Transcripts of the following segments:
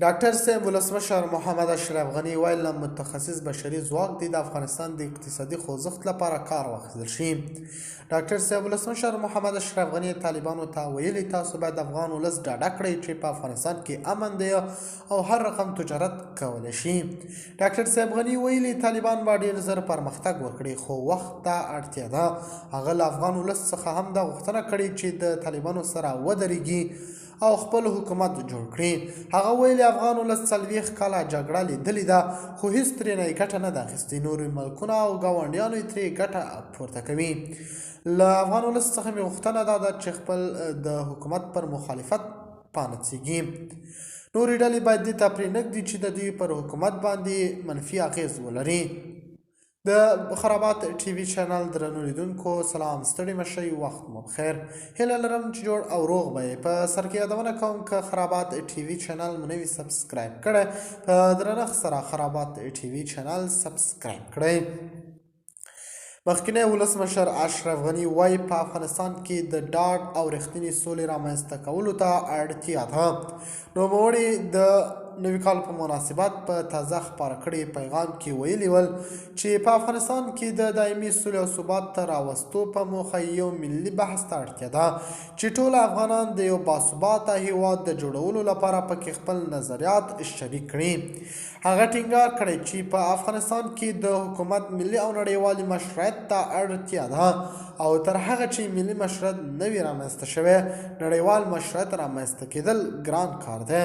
ډاکټر صاحب ولسمشر محمد اشرف غني ویل متخصص بشري ځواک د افغانستان د اقتصادي خوځښت لپاره کار واخیستل شي. ډاکټر صاحب ولسمشر محمد اشرف غني طالبانو ته ویلي تاسو باید افغان ولس ډاډه کړئ چې په افغانستان کې امن دی او هر رقم تجارت کولی شي. ډاکټر صاحب غني ویلي طالبان به ډېر زر پرمختګ وکړي خو وخت ته اړتیا ده. هغه له افغان ولس څخه هم دا غوښتنه کړې چې د طالبانو سره ودرېږي او خپل حکومت جوړ کړي. هغه ویلي افغان ولس 40 کاله جګړه لیدلې ده خو هیڅ ترې نه ګټه نه ده اخیستې. نورو ملکونه او ګاونډیانو یې ترې ږټه پورته کوي. له افغان ولس څخه مې غوښتنه دا ده چې خپل د حکومت پر مخالفت پانڅېږي. نورې ډلې باید دې ته پرېنږدي چې د دوی پر حکومت باندې منفي اغېز ولري. د خرابات ټي وي چینل درنو لیدونکو سلام، ستړي مشئ، وخت مو بخیر. هیله لرم چې جوړ او روغ به یې. په سر کې یادونه کوم که خرابات ټي وي چینل مو نه وي سبسکرایب کړی، په درنښت سره خرابات ټي وي چینل سبسکرایب کړئ. مخکینی ولسمشر اشرف غني وایي په افغانستان کې د ډاډ او رښتینې سولې رامنځته کولو ته اړتیا ده. نوموړي د نوي کال په مناسبت په تازه خپاره کړي پیغام کې ویلي ول چې په افغانستان کې د دایمي سولې او ثبات ته راوستو په موخه یو ملي بحث ته اړتیا ده چې ټول افغانان د یو باثباته هیواد د جوړولو لپاره پکې خپل نظریات شریک کړي. هغه ټینګار کړی چې په افغانستان کې د حکومت ملي او نړیوالي مشروعیت ته اړتیا ده او تر هغه چې ملي مشروعیت نه وي رامنځته شوی نړیوال مشروعیت رامنځته کېدل ګران کار دی.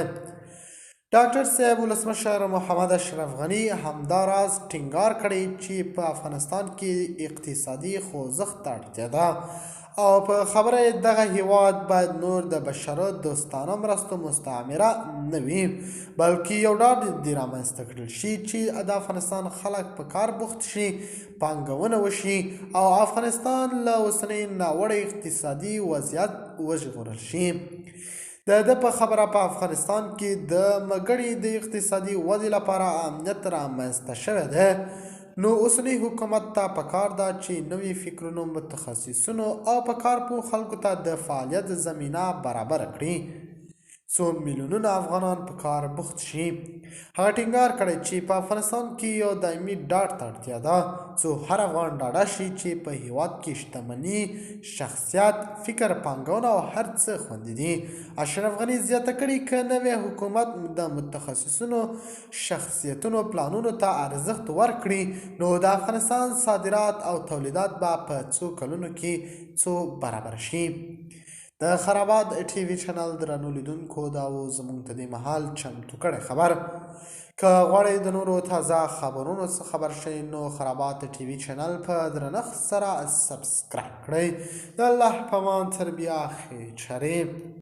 ډاکټر صاحب ولسمشر محمد اشرف غني همداراز ټینګار کړی چې په افغانستان کې اقتصادي خوځښت ته اړتیا ده او په خبره دغه هیواد باید نور د بشر دوستانه مرستو مستعمره نه وي بلکې یو ډاډ دې رامنځته کړل شي چې د افغانستان خلک په کار بوخت شي، پانګونه وشي او افغانستان له اوسنۍ ناوړه اقتصادي وضعیت وژغورل شي. د ده په خبره په افغانستان کې د مګړې د اقتصادي ودې لپاره امنیت رامنځته شوی دی. نو اوسنی حکومت ته پکار ده چې نوي فکرونو، متخصصینو او په کار پوه خلکو ته د فعالیت زمینه برابره کړي څو میلیونونه افغانان په کار بوخت شي. هغه ټینګار کړی چې په افغانستان کې یو دایمي ډاډ ته اړتیا ده څو هر افغان ډاډه شي چې په هیواد کې شتمني، شخصیت، فکر، پانګونه او هر څه خوندي دي. اشرف غني زیاته کړې که نوی حکومت د متخصصینو شخصیتونو پلانونو ته ارزښت ورکړي نو د افغانستان صادرات او تولیدات به په څو کلونو کې څو برابر شي. د خرابات ټي وي چینل درنو لیدونکو دا و زموږ ته دې مهال چمتو کړی خبر. که غواړئ د نورو تازه خبرونو څخه خبر شئ نو خرابات ټي وي چینل په درنښت سره سبسکرایب کړئ. د الله په امان، تر بیا ښې چارې.